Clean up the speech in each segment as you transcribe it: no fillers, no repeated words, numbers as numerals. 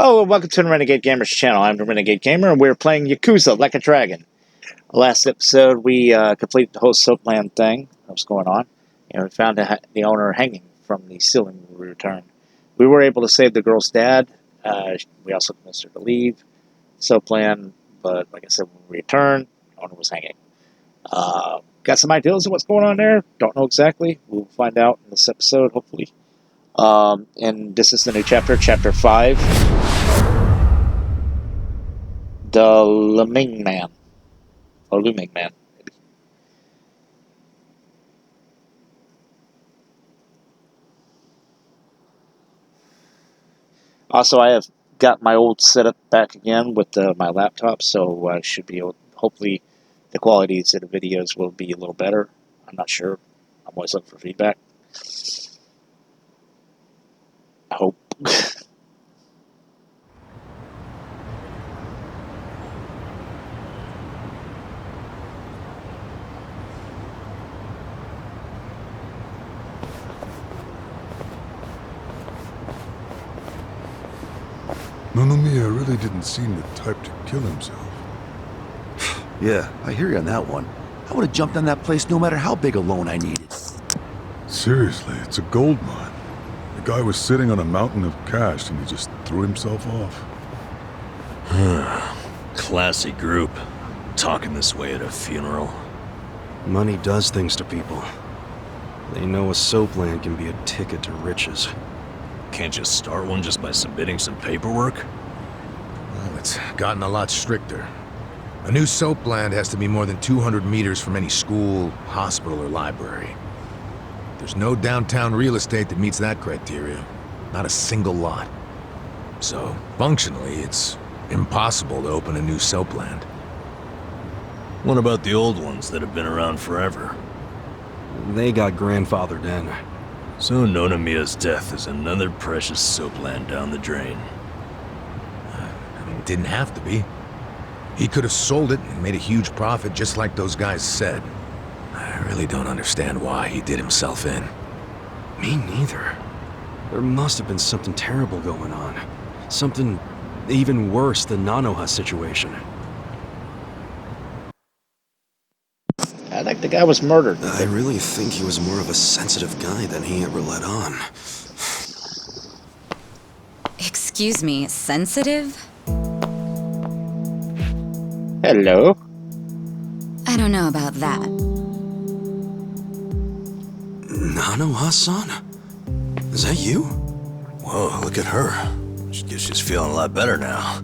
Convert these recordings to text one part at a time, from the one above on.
Hello and welcome to the Renegade Gamers channel. I'm the Renegade Gamer and we're playing Yakuza Like a Dragon. Last episode we completed the whole soapland thing that was going on. And we found the owner hanging from the ceiling when we returned. We were able to save the girl's dad. We also convinced her to leave soapland, but like I said, when we returned, the owner was hanging. Got some ideas of what's going on there. Don't know exactly. We'll find out in this episode, hopefully. And this is the new chapter, Chapter 5. The Looming Man. Or Looming Man, maybe. Also, I have got my old setup back again with my laptop, so I should be able, hopefully the qualities of the videos will be a little better. I'm not sure. I'm always looking for feedback. I hope. Nonomiya really didn't seem the type to kill himself. Yeah, I hear you on that one. I would have jumped on that place no matter how big a loan I needed. Seriously, it's a gold mine. The guy was sitting on a mountain of cash and he just threw himself off. Classy group. Talking this way at a funeral. Money does things to people. They know a soapland can be a ticket to riches. Can't just start one just by submitting some paperwork? Well, it's gotten a lot stricter. A new soapland has to be more than 200 meters from any school, hospital, or library. There's no downtown real estate that meets that criteria. Not a single lot. So, functionally, it's impossible to open a new soapland. What about the old ones that have been around forever? They got grandfathered in. So Nonomiya's death is another precious soapland down the drain. I mean, it didn't have to be. He could have sold it and made a huge profit just like those guys said. I really don't understand why he did himself in. Me neither. There must have been something terrible going on. Something even worse than Nanoha's situation. I think the guy was murdered. I really think he was more of a sensitive guy than he ever let on. Excuse me, sensitive? Hello. I don't know about that. Nanoha-san? Is that you? Whoa, look at her. She guess she's feeling a lot better now.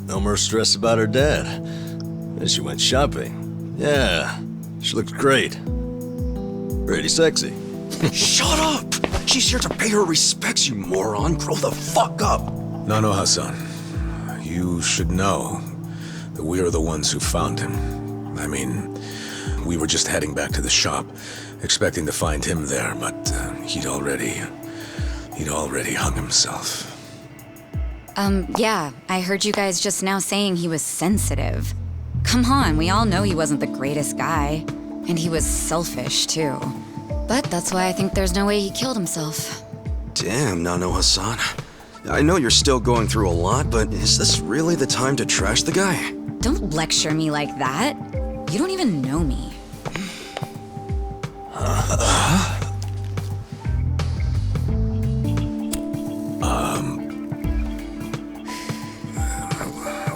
No more stress about her dad. And she went shopping. Yeah, she looks great. Pretty sexy. Shut up! She's here to pay her respects, you moron. Grow the fuck up! Nanoha-san, you should know that we are the ones who found him. I mean, we were just heading back to the shop, expecting to find him there, but he'd already hung himself. Yeah, I heard you guys just now saying he was sensitive. Come on, we all know he wasn't the greatest guy. And he was selfish, too. But that's why I think there's no way he killed himself. Damn, Nanoha-san. I know you're still going through a lot, but is this really the time to trash the guy? Don't lecture me like that. You don't even know me.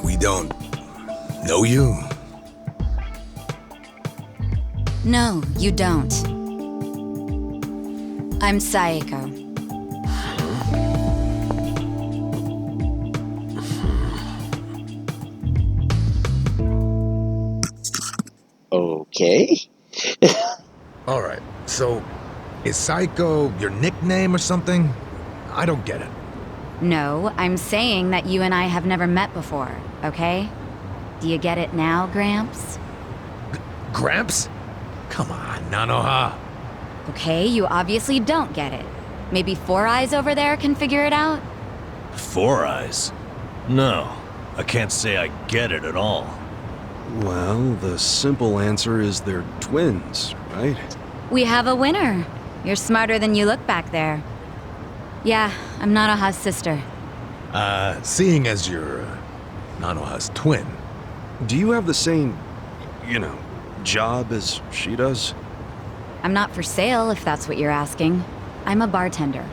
We don't know you? No, you don't. I'm Seiko. Okay. Alright, so is Seiko your nickname or something? I don't get it. No, I'm saying that you and I have never met before, okay? Do you get it now, Gramps? Gramps? Come on, Nanoha. Okay, you obviously don't get it. Maybe Four Eyes over there can figure it out? Four Eyes? No, I can't say I get it at all. Well, the simple answer is they're twins, right? We have a winner. You're smarter than you look back there. Yeah, I'm Nanoha's sister. Seeing as you're Nanoha's twin, Do you have the same, job as she does? I'm not for sale, if that's what you're asking. I'm a bartender.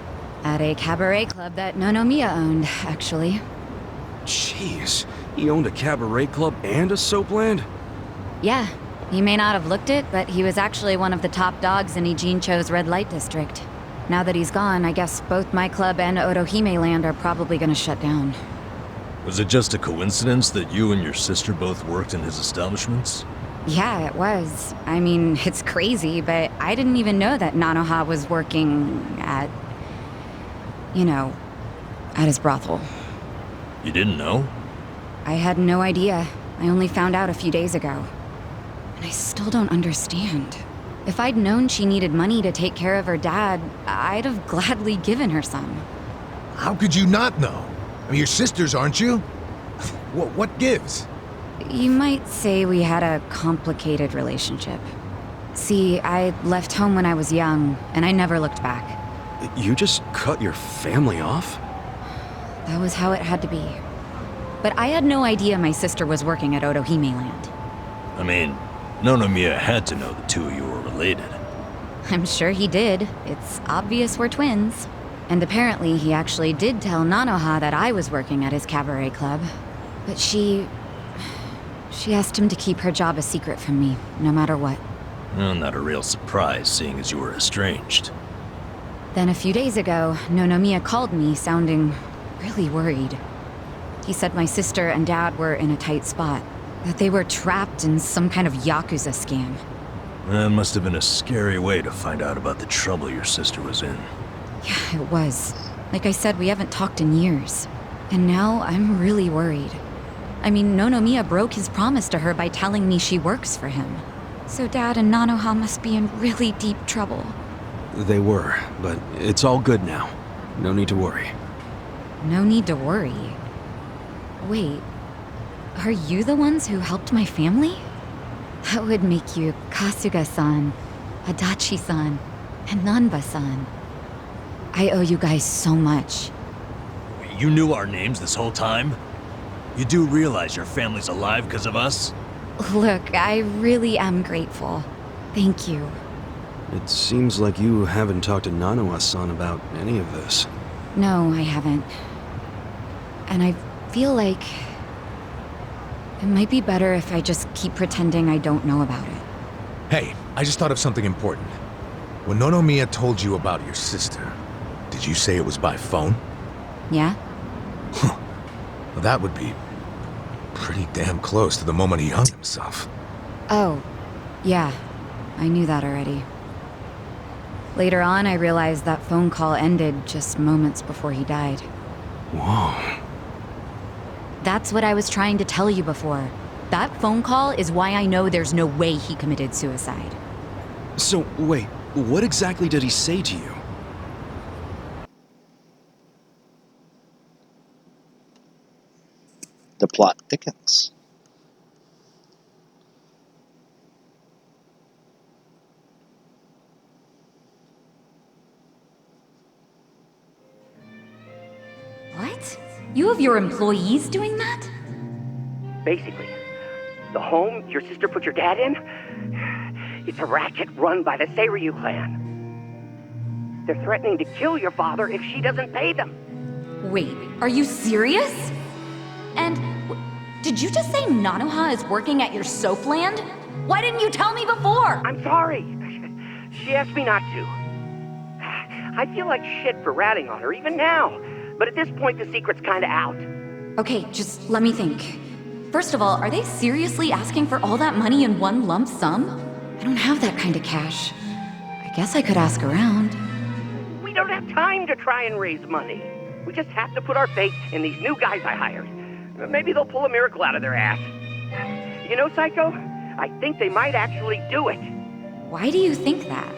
At a cabaret club that Nonomiya owned, actually. Jeez, he owned a cabaret club and a soap land? Yeah, he may not have looked it, but he was actually one of the top dogs in Ijincho's red light district. Now that he's gone, I guess both my club and Otohime land are probably gonna shut down. Was it just a coincidence that you and your sister both worked in his establishments? Yeah, it was. I mean, it's crazy, but I didn't even know that Nanoha was working at... at his brothel. You didn't know? I had no idea. I only found out a few days ago. And I still don't understand. If I'd known she needed money to take care of her dad, I'd have gladly given her some. how could you not know? I mean, you're sisters, aren't you? What gives? You might say we had a complicated relationship. See, I left home when I was young, and I never looked back. You just cut your family off? That was how it had to be. But I had no idea my sister was working at Otohime land. I mean, Nonomiya had to know the two of you were related. I'm sure he did. It's obvious we're twins. And apparently he actually did tell Nanoha that I was working at his cabaret club. But she asked him to keep her job a secret from me, no matter what. Well, not a real surprise, seeing as you were estranged. Then a few days ago, Nonomiya called me, sounding really worried. He said my sister and dad were in a tight spot, that they were trapped in some kind of yakuza scam. That must have been a scary way to find out about the trouble your sister was in. Yeah, it was. Like I said, we haven't talked in years. And now I'm really worried. I mean, Nonomiya broke his promise to her by telling me she works for him. So Dad and Nanoha must be in really deep trouble. They were, but it's all good now. No need to worry. No need to worry. Wait, are you the ones who helped my family? That would make you Kasuga-san, Adachi-san, and Nanba-san. I owe you guys so much. You knew our names this whole time? You do realize your family's alive because of us? Look, I really am grateful. Thank you. It seems like you haven't talked to Nanoha-san about any of this. No, I haven't. And I feel like it might be better if I just keep pretending I don't know about it. Hey, I just thought of something important. When Nonomiya told you about your sister, did you say it was by phone? Yeah? Well, that would be pretty damn close to the moment he hung himself. Oh, yeah. I knew that already. Later on, I realized that phone call ended just moments before he died. Whoa. That's what I was trying to tell you before. That phone call is why I know there's no way he committed suicide. So, wait, what exactly did he say to you? The plot thickens. What? You have your employees doing that? Basically, the home your sister put your dad in, it's a racket run by the Seiryu clan. They're threatening to kill your father if she doesn't pay them. Wait, are you serious? And did you just say Nanoha is working at your soap land? Why didn't you tell me before? I'm sorry. She asked me not to. I feel like shit for ratting on her even now. But at this point, the secret's kinda out. Okay, just let me think. First of all, are they seriously asking for all that money in one lump sum? I don't have that kind of cash. I guess I could ask around. We don't have time to try and raise money. We just have to put our faith in these new guys I hired. Maybe they'll pull a miracle out of their ass. You know, Seiko? I think they might actually do it. Why do you think that?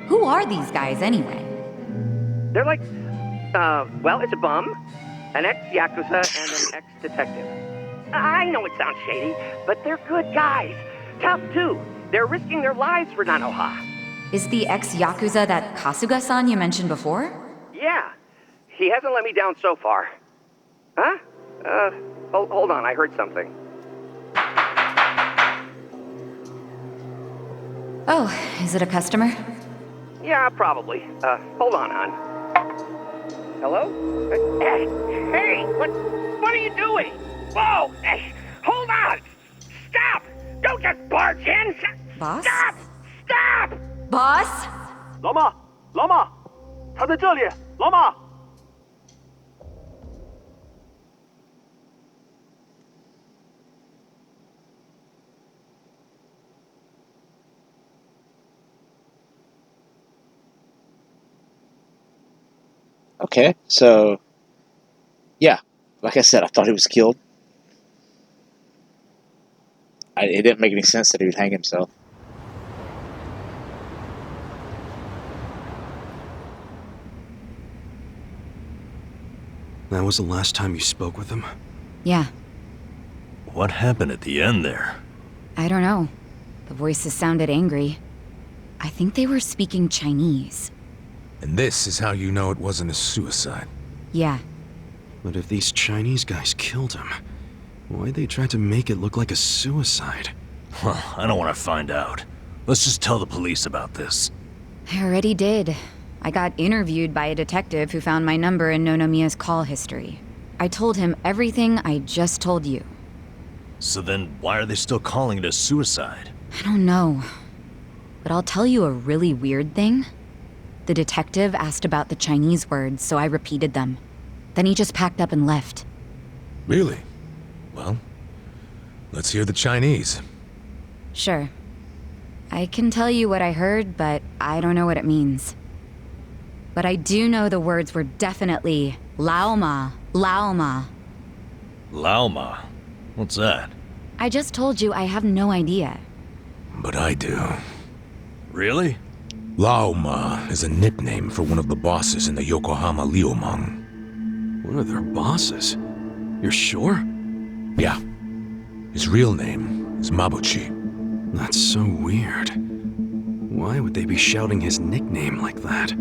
Who are these guys anyway? They're like, well, it's a bum, an ex-yakuza, and an ex-detective. I know it sounds shady, but they're good guys. Tough, too. They're risking their lives for Nanoha. Is the ex-yakuza that Kasuga-san you mentioned before? Yeah. He hasn't let me down so far. Huh? Hold on, I heard something. Oh, is it a customer? Yeah, probably. Hold on, hon. Hello? Hey, what are you doing? Whoa! Hey, hold on! Stop! Don't just barge in! Boss? Stop! Stop! Boss? 老妈，老妈，他在这里，老妈。 Okay, so yeah, like I said, I thought he was killed. It didn't make any sense that he would hang himself. That was the last time you spoke with him? Yeah, What happened at the end there? I don't know. The voices sounded angry. I think they were speaking Chinese. And this is how you know it wasn't a suicide. Yeah, But if these Chinese guys killed him, why'd they try to make it look like a suicide? Well, I don't want to find out. Let's just tell the police about this. I already did. I got interviewed by a detective who found my number in Nonomiya's call history. I told him everything I just told you. So then, why are they still calling it a suicide? I don't know. But I'll tell you a really weird thing. The detective asked about the Chinese words, so I repeated them. Then he just packed up and left. Really? Well, let's hear the Chinese. Sure. I can tell you what I heard, but I don't know what it means. But I do know the words were definitely Lao Ma, Lao Ma. Lao Ma? What's that? I just told you I have no idea. But I do. Really? Lao Ma is a nickname for one of the bosses in the Yokohama Liumang. One of their bosses? You're sure? Yeah. His real name is Mabuchi. That's so weird. Why would they be shouting his nickname like that?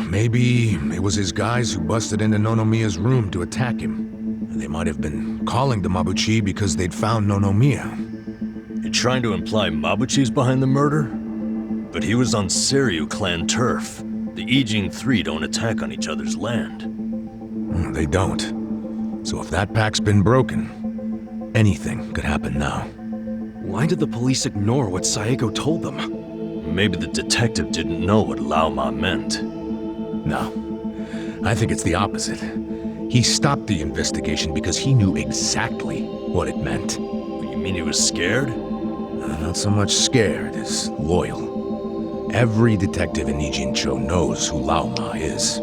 Maybe it was his guys who busted into Nonomiya's room to attack him. And they might have been calling to Mabuchi because they'd found Nonomiya. You're trying to imply Mabuchi's behind the murder? But he was on Seiryu clan turf. The Ijin Three don't attack on each other's land. They don't. So if that pack's been broken, anything could happen now. Why did the police ignore what Seiko told them? Maybe the detective didn't know what Lao Ma meant. No. I think it's the opposite. He stopped the investigation because he knew exactly what it meant. You mean he was scared? Not so much scared as loyal. Every detective in Nijincho knows who Lao Ma is.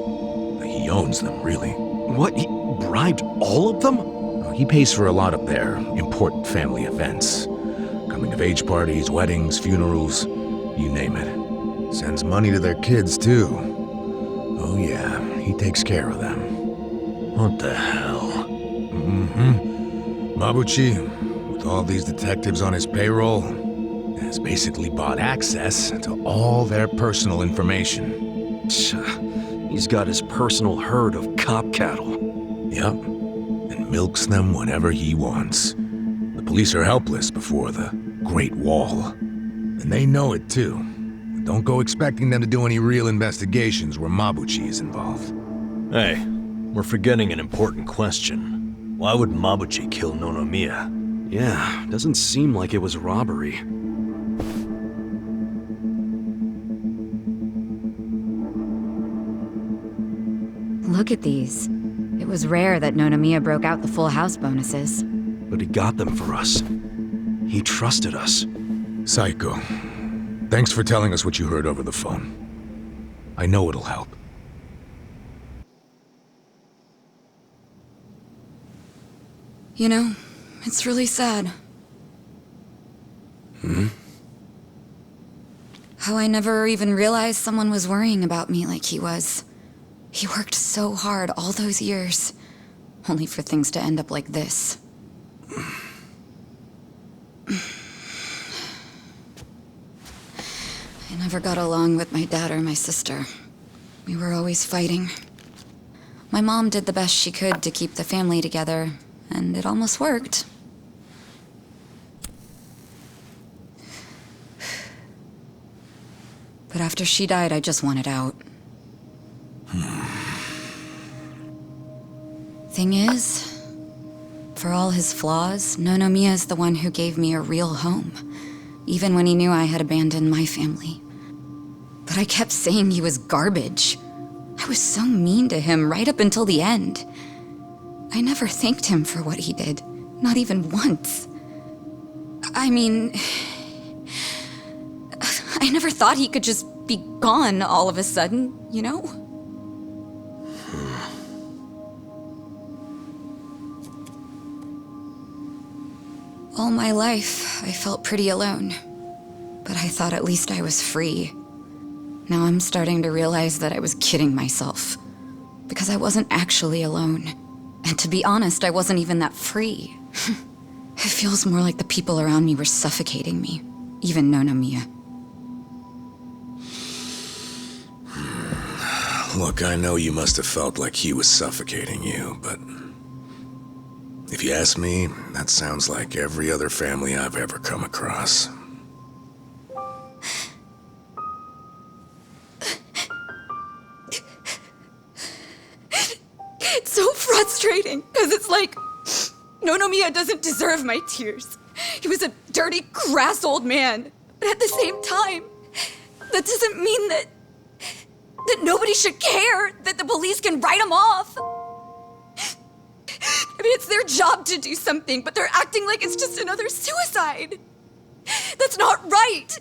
He owns them, really. What? He bribed all of them? He pays for a lot of their important family events. Coming-of-age parties, weddings, funerals, you name it. Sends money to their kids, too. Oh yeah, he takes care of them. What the hell? Mabuchi, with all these detectives on his payroll, has basically bought access to all their personal information. He's got his personal herd of cop cattle. Yep, and milks them whenever he wants. The police are helpless before the Great Wall. And they know it too. Don't go expecting them to do any real investigations where Mabuchi is involved. Hey, we're forgetting an important question. Why would Mabuchi kill Nonomiya? Yeah, doesn't seem like it was robbery. Look at these. It was rare that Nonomiya broke out the full house bonuses. But he got them for us. He trusted us. Seiko, thanks for telling us what you heard over the phone. I know it'll help. You know, it's really sad. How I never even realized someone was worrying about me like he was. He worked so hard all those years, only for things to end up like this. I never got along with my dad or my sister. We were always fighting. My mom did the best she could to keep the family together, and it almost worked. But after she died, I just wanted out. Thing is, for all his flaws, Nonomiya is the one who gave me a real home, even when he knew I had abandoned my family. But I kept saying he was garbage. I was so mean to him right up until the end. I never thanked him for what he did, not even once. I mean, I never thought he could just be gone all of a sudden, you know? All my life, I felt pretty alone. But I thought at least I was free. Now I'm starting to realize that I was kidding myself. Because I wasn't actually alone. And to be honest, I wasn't even that free. It feels more like the people around me were suffocating me. Even Nonomiya. Look, I know you must have felt like he was suffocating you, but if you ask me, that sounds like every other family I've ever come across. It's so frustrating, because it's like, Nonomiya doesn't deserve my tears. He was a dirty, crass old man. But at the same time, that doesn't mean that nobody should care, that the police can write him off. I mean, it's their job to do something, but they're acting like it's just another suicide. That's not right.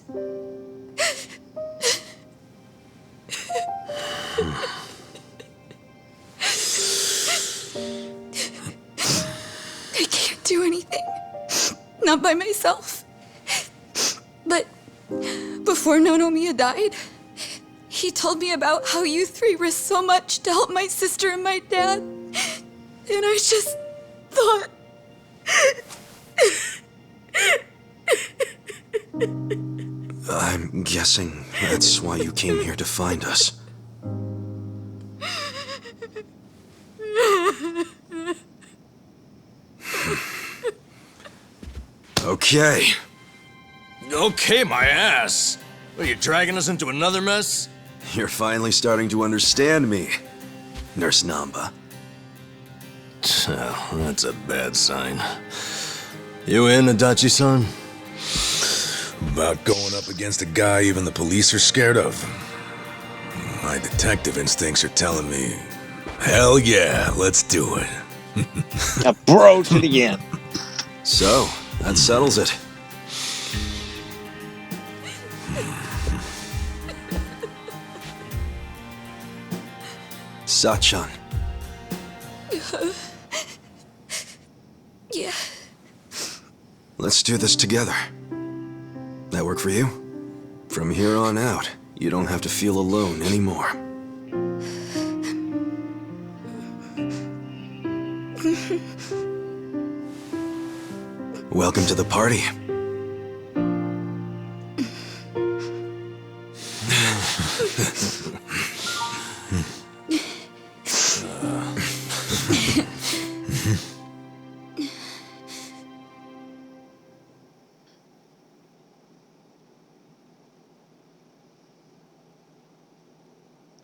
I can't do anything. Not by myself. But before Nonomiya died, he told me about how you three risked so much to help my sister and my dad. And I just thought... I'm guessing that's why you came here to find us. Okay. Okay, my ass. Are you dragging us into another mess? You're finally starting to understand me, Nurse Namba. Oh, that's a bad sign. You in, Adachi-san? About going up against a guy even the police are scared of. My detective instincts are telling me, hell yeah, let's do it. A bro to the end. So, that settles it. Sachan. Yeah. Let's do this together. That work for you? From here on out, you don't have to feel alone anymore. Welcome to the party.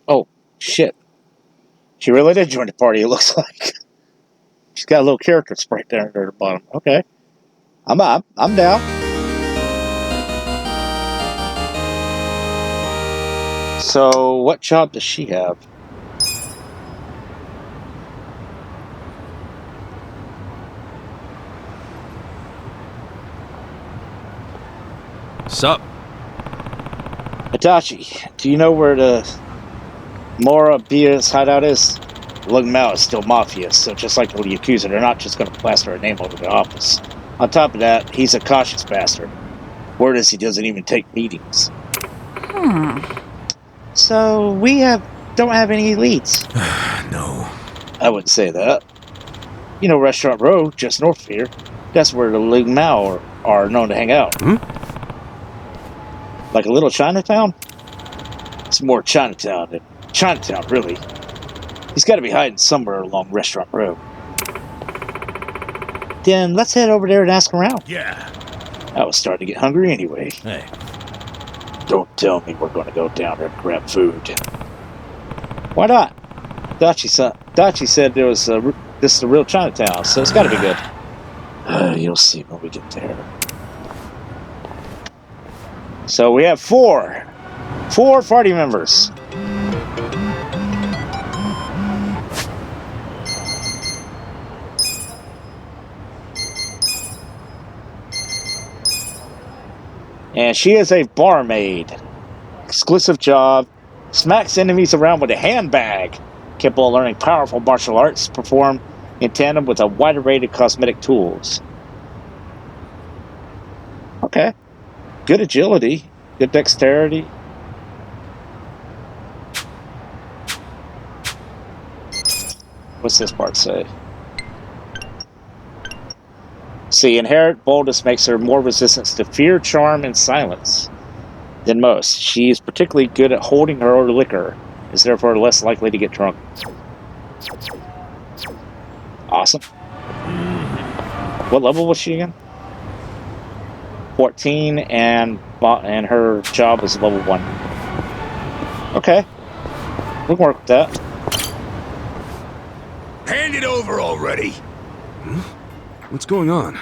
Oh, shit. She really did join the party, it looks like. She's got a little character sprite there at the bottom. Okay. I'm down. So, what job does she have? Sup? Itachi, do you know where the Moribia's hideout is? Lung Mao is still mafia, so just like the yakuza, they're not just going to plaster a name over the office. On top of that, he's a cautious bastard. Word is he doesn't even take meetings. So we don't have any leads. No. I wouldn't say that. You know, Restaurant Row, just north of here. That's where the Lung Mao are known to hang out. Like a little Chinatown? It's more Chinatown than Chinatown, really. He's got to be hiding somewhere along Restaurant Road. Then let's head over there and ask around. Yeah. I was starting to get hungry anyway. Hey, Don't tell me we're going to go down there and grab food. Why not? Dachi said there was this is a real Chinatown, so it's got to be good. You'll see when we get there. So we have four party members. And she is a barmaid. Exclusive job. Smacks enemies around with a handbag. Capable of learning powerful martial arts. Perform in tandem with a wide array of cosmetic tools. Okay. Good agility. Good dexterity. What's this part say? See, inherent boldness makes her more resistant to fear, charm, and silence than most. She is particularly good at holding her own liquor, is therefore less likely to get drunk. Awesome. What level was she again? 14, and her job is level 1. Okay. We can work with that. Hand it over already. What's going on?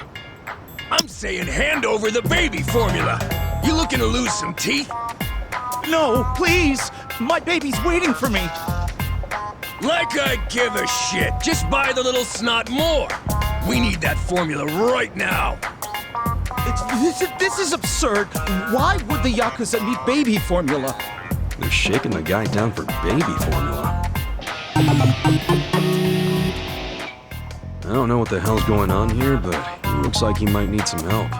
I'm saying hand over the baby formula. You looking to lose some teeth? No, please! My baby's waiting for me! Like I give a shit. Just buy the little snot more. We need that formula right now. This is absurd. Why would the yakuza need baby formula? They're shaking the guy down for baby formula. I don't know what the hell's going on here, but he looks like he might need some help.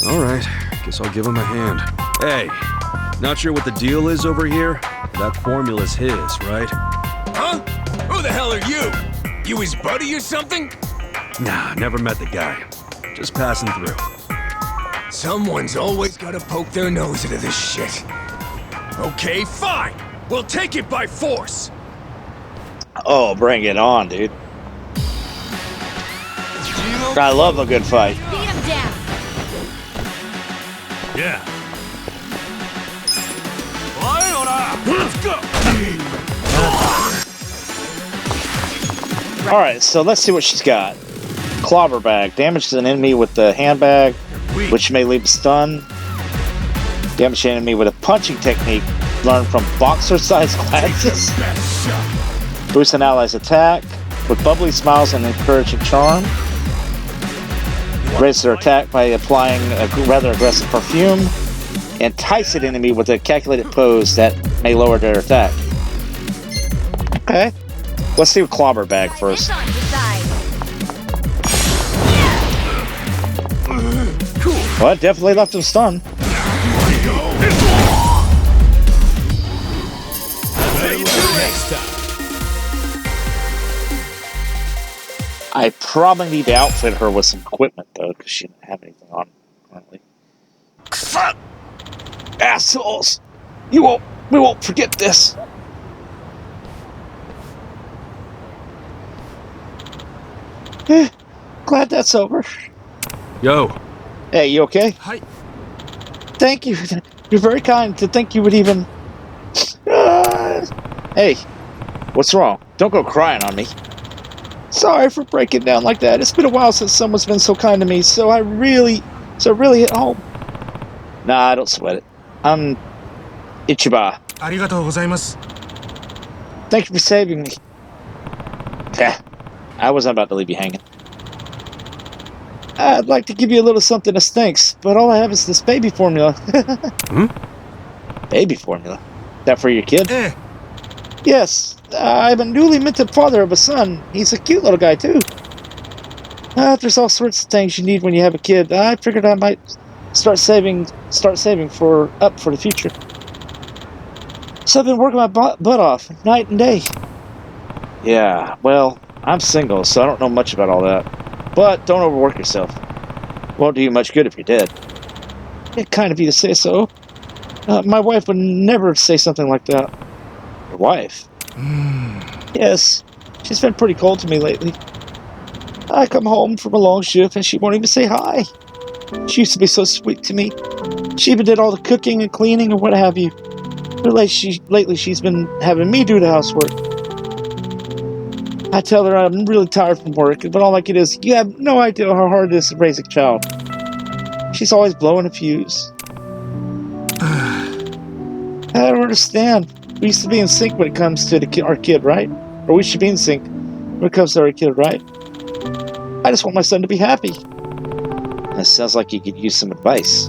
Alright, guess I'll give him a hand. Hey, not sure what the deal is over here? That formula's his, right? Huh? Who the hell are you? You his buddy or something? Nah, never met the guy. Just passing through. Someone's always gotta poke their nose into this shit. Okay, fine. We'll take it by force. Oh, bring it on, dude. I love a good fight. Beat him down. Yeah. Let's go. Alright, so let's see what she's got. Clobber bag. Damages an enemy with the handbag, which may leave stun. Damage an enemy with a punching technique learned from boxer-sized glances. Boost an ally's attack with bubbly smiles and encouraging charm. Raise their attack by applying a rather aggressive perfume. Entice an enemy with a calculated pose that may lower their attack. Okay. Let's do Clobber Bag first. Well, it definitely left him stunned. I probably need to outfit her with some equipment, though, because she didn't have anything on currently. Assholes! We won't forget this. Glad that's over. Yo. Hey, you okay? Hi. Thank you. You're very kind to think you would even... Hey, what's wrong? Don't go crying on me. Sorry for breaking down like that. It's been a while since someone's been so kind to me, so I really hit home. Nah, don't sweat it. I'm Ichiba. Arigatou gozaimasu. Thank you for saving me. Yeah, I wasn't about to leave you hanging. I'd like to give you a little something as thanks, but all I have is this baby formula. Baby formula? That for your kid? Yes, I'm a newly minted father of a son. He's a cute little guy, too. There's all sorts of things you need when you have a kid. I figured I might start saving for the future. So I've been working my butt off, night and day. Yeah, well, I'm single, so I don't know much about all that. But don't overwork yourself. Won't do you much good if you're dead. It's kind of you to say so. My wife would never say something like that. Your wife? Yes. She's been pretty cold to me lately. I come home from a long shift and she won't even say hi. She used to be so sweet to me. She even did all the cooking and cleaning and what have you. But lately she's been having me do the housework. I tell her I'm really tired from work, but all I get is, you have no idea how hard it is to raise a child. She's always blowing a fuse. I don't understand. We used to be in sync when it comes to our kid, right? Or we should be in sync when it comes to our kid, right? I just want my son to be happy. That sounds like you could use some advice.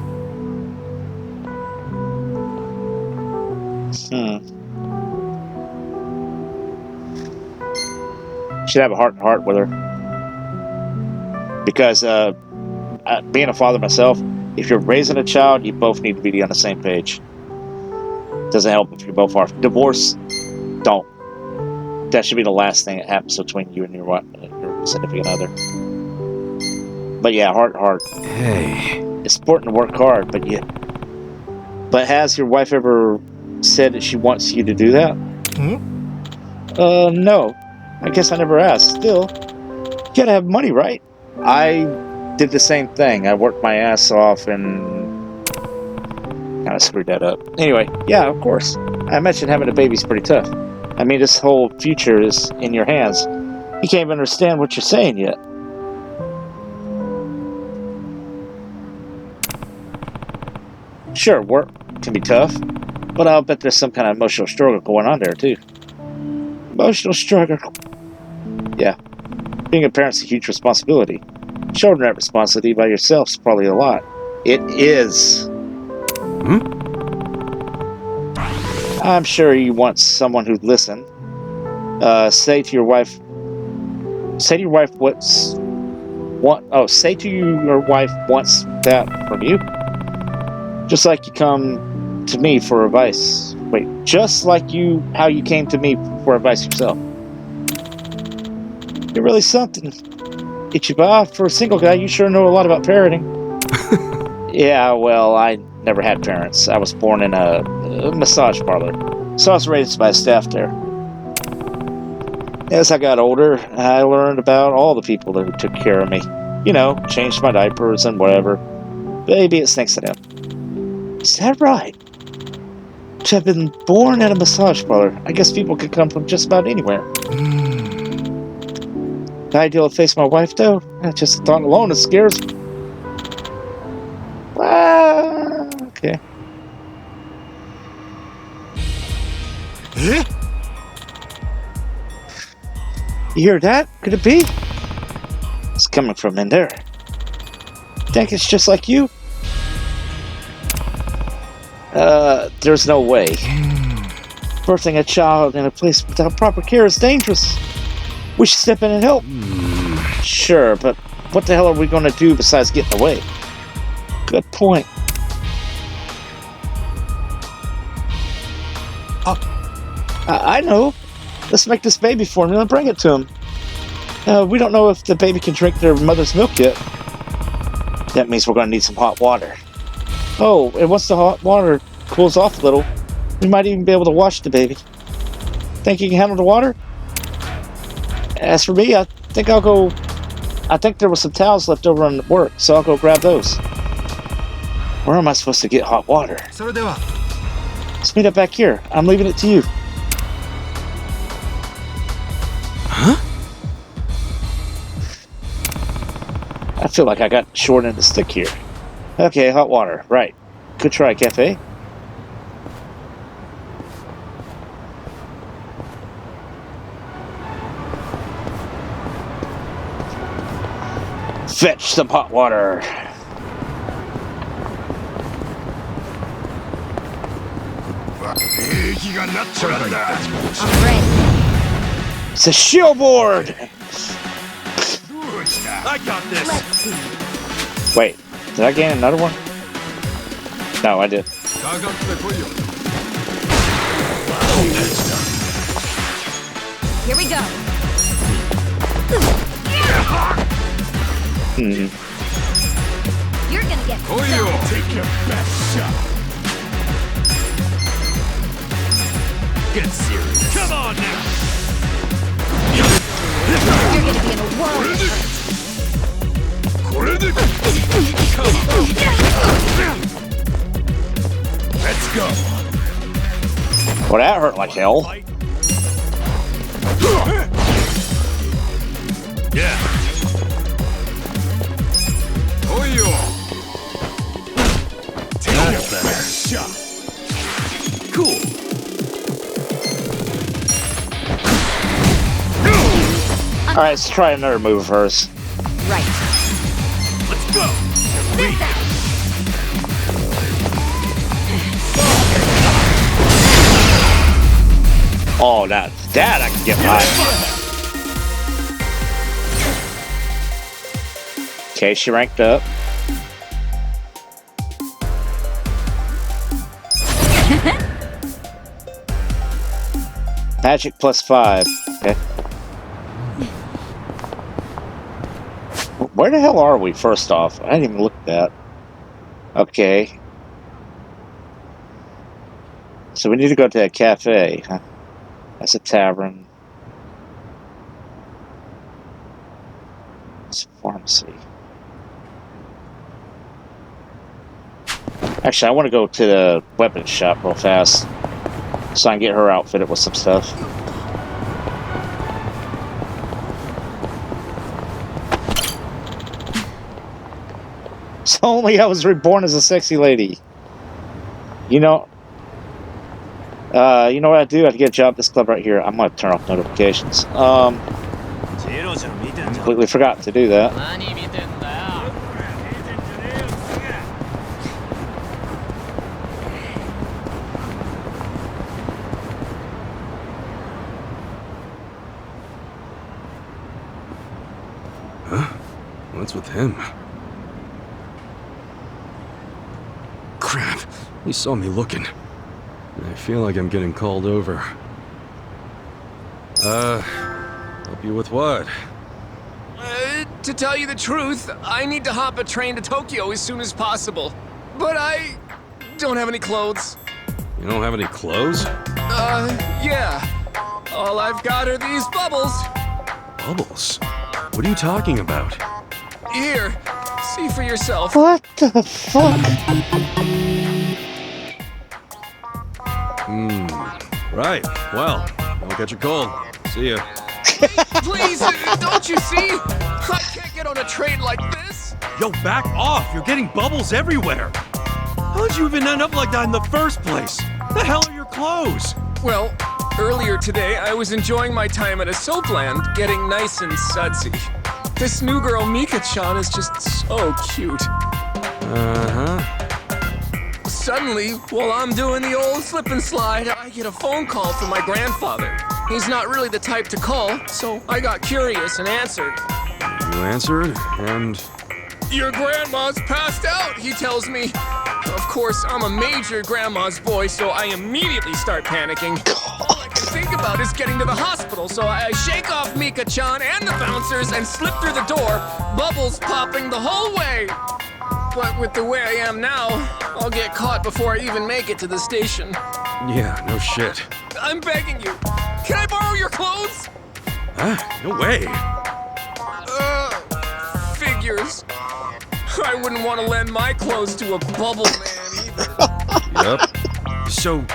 Should have a heart-to-heart with her. Because being a father myself, if you're raising a child, you both need to be on the same page. Doesn't help if you both are. Divorce, don't. That should be the last thing that happens between you and your significant other. But yeah, heart. Hey. It's important to work hard, but has your wife ever said that she wants you to do that? No. I guess I never asked. Still, you gotta have money, right? I did the same thing. I worked my ass off and kind of screwed that up. Anyway, yeah, of course. I imagine having a baby's pretty tough. I mean, this whole future is in your hands. You can't even understand what you're saying yet. Sure, work can be tough, but I'll bet there's some kind of emotional struggle going on there, too. Emotional struggle. Yeah. Being a parent's a huge responsibility. Shouldering that responsibility by yourself is probably a lot. It is. I'm sure you want someone who'd listen. Say to your wife wants that from you. Just like you come to me for advice. Wait, just like how you came to me for advice yourself. You're really something. Ichiba, for a single guy, you sure know a lot about parenting. Yeah, well, I never had parents. I was born in a massage parlor, so I was raised by staff there. As I got older, I learned about all the people that took care of me. You know, changed my diapers and whatever. Maybe it's thanks to them. Is that right? To have been born at a massage parlor, I guess people could come from just about anywhere. The idea of facing my wife, though, just the thought alone, it scares me. Okay. You hear that? Could it be? It's coming from in there. Think it's just like you? There's no way. Birthing a child in a place without proper care is dangerous. We should step in and help. Sure, but what the hell are we going to do besides get in the way? Good point. I know. Let's make this baby formula and bring it to him. We don't know if the baby can drink their mother's milk yet. That means we're going to need some hot water. Oh, and once the hot water cools off a little, we might even be able to wash the baby. Think you can handle the water? As for me, I think there were some towels left over on work, so I'll go grab those. Where am I supposed to get hot water? Let's meet up back here. I'm leaving it to you. Huh? I feel like I got short end of the stick here. Okay, hot water. Right. Good try, Cafe. Fetch some hot water. I'm ready. It's a shield board! I got this. Let's see. Wait, did I gain another one? No, I did. Here we go. You're gonna get stoned. Take your best shot. Get serious. on now! You're gonna be in a world of hurt. Let's go! Well, that hurt like hell. Yeah. Oh, you. Take a better shot. Cool. Alright, let's try another move of hers. Right. Let's go. Oh, that I can get behind. Okay, she ranked up. Magic +5. Okay. Where the hell are we, first off? I didn't even look at that. Okay. So we need to go to a cafe, huh? That's a tavern. It's a pharmacy. Actually, I want to go to the weapons shop real fast so I can get her outfitted with some stuff. So only I was reborn as a sexy lady. You know what I do? I get a job at this club right here. I'm gonna turn off notifications. Completely forgot to do that. Huh? What's with him? Crap. He saw me looking. I feel like I'm getting called over. Help you with what? To tell you the truth, I need to hop a train to Tokyo as soon as possible. But I don't have any clothes. You don't have any clothes? Yeah. All I've got are these bubbles. Bubbles? What are you talking about? Here, see for yourself. What the fuck? Right. Well, don't catch a cold. See ya. Please, don't you see? I can't get on a train like this. Yo, back off! You're getting bubbles everywhere! How'd you even end up like that in the first place? The hell are your clothes? Well, earlier today, I was enjoying my time at a soapland, getting nice and sudsy. This new girl, Mika-chan, is just so cute. Uh-huh. Suddenly, while I'm doing the old slip and slide, I get a phone call from my grandfather. He's not really the type to call, so I got curious and answered. You answered, and... Your grandma's passed out, he tells me. Of course, I'm a major grandma's boy, so I immediately start panicking. All I can think about is getting to the hospital, so I shake off Mika-chan and the bouncers and slip through the door, bubbles popping the whole way. But with the way I am now, I'll get caught before I even make it to the station. Yeah, no shit. I'm begging you. Can I borrow your clothes? Huh? No way. Figures. I wouldn't want to lend my clothes to a bubble man either. Yep. So,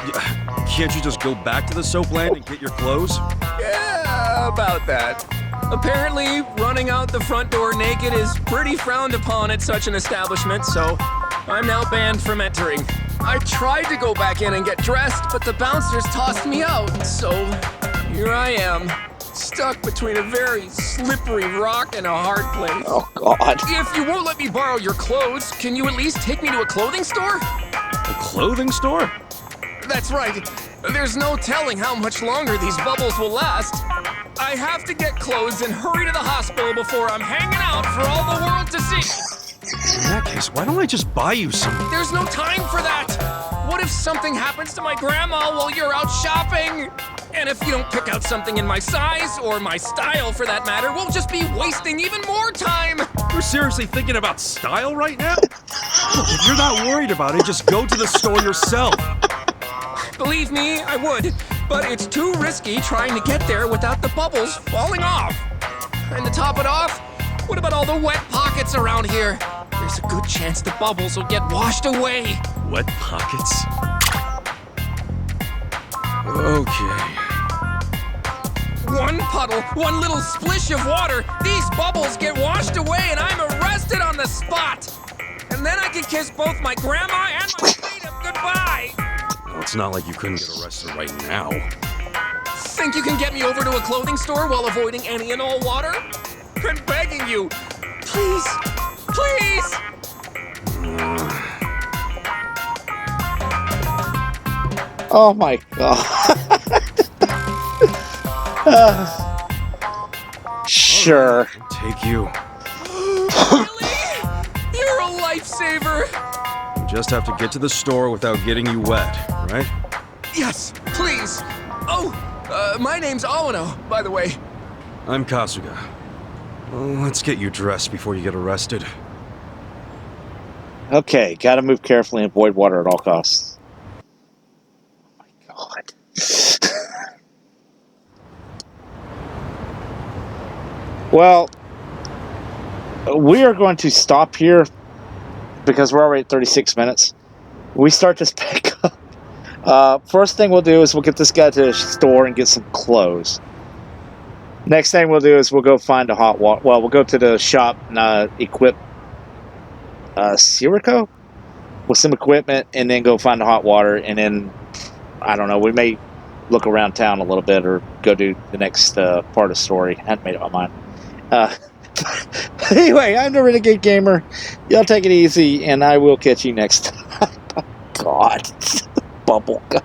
can't you just go back to the soapland and get your clothes? Yeah, about that. Apparently, running out the front door naked is pretty frowned upon at such an establishment, so I'm now banned from entering. I tried to go back in and get dressed, but the bouncers tossed me out, so here I am, stuck between a very slippery rock and a hard place. Oh, God. If you won't let me borrow your clothes, can you at least take me to a clothing store? A clothing store? That's right. There's no telling how much longer these bubbles will last. I have to get clothes and hurry to the hospital before I'm hanging out for all the world to see. In that case, why don't I just buy you some? There's no time for that. What if something happens to my grandma while you're out shopping? And if you don't pick out something in my size, or my style for that matter, we'll just be wasting even more time. You're seriously thinking about style right now? Look, if you're not worried about it, just go to the store yourself. Believe me, I would. but it's too risky trying to get there without the bubbles falling off. And to top it off, what about all the wet pockets around here? There's a good chance the bubbles will get washed away. Wet pockets? Okay. One puddle, one little splish of water, these bubbles get washed away and I'm arrested on the spot. And then I can kiss both my grandma and my freedom goodbye. Well, it's not like you couldn't get arrested right now. Think you can get me over to a clothing store while avoiding any and all water? I'm begging you. Please, please. Oh my god. Sure. I'll take you. Really? You're a lifesaver. You just have to get to the store without getting you wet, right? Yes, please. Oh, my name's Awano, by the way. I'm Kasuga. Well, let's get you dressed before you get arrested. Okay, gotta move carefully and avoid water at all costs. Oh my god. Well, we are going to stop here because we're already at 36 minutes. We start this back up. First thing we'll do is we'll get this guy to the store and get some clothes. Next thing we'll do is we'll go find a hot water. Well, we'll go to the shop and equip Siriko with some equipment and then go find the hot water. And then, I don't know, we may look around town a little bit or go do the next part of the story. I hadn't made up my mind. Anyway, I'm the Renegade Gamer. Y'all take it easy, and I will catch you next time. God, bubble guy.